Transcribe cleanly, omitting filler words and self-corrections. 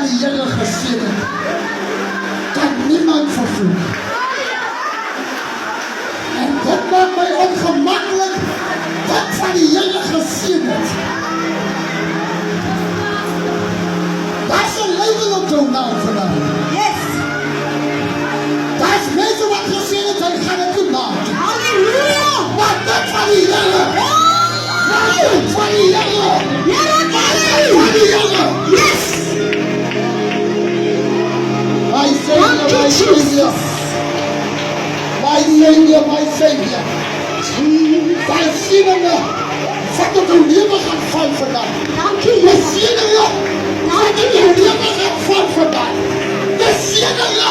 die Here geseën het, kan niemand vervloek. En dit maak my ongemakkelijk, wat van die Here geseën het. Daar's 'n label op jou naam vandag. Yes. Daar's mense wat gesê het, hy gaan het toe maak. Halleluja. Maar dit van die Here, maar dit van die Here, Here, dit van die Here. yes. My Thank Savior, you, my Savior, Jesus. my Savior, my Savior. Daai sieninge, wat op jou lewe gaan val vandag. Dankie, Die Here. sieninge, wat op jou lewe gaan val vandag. Die sieninge,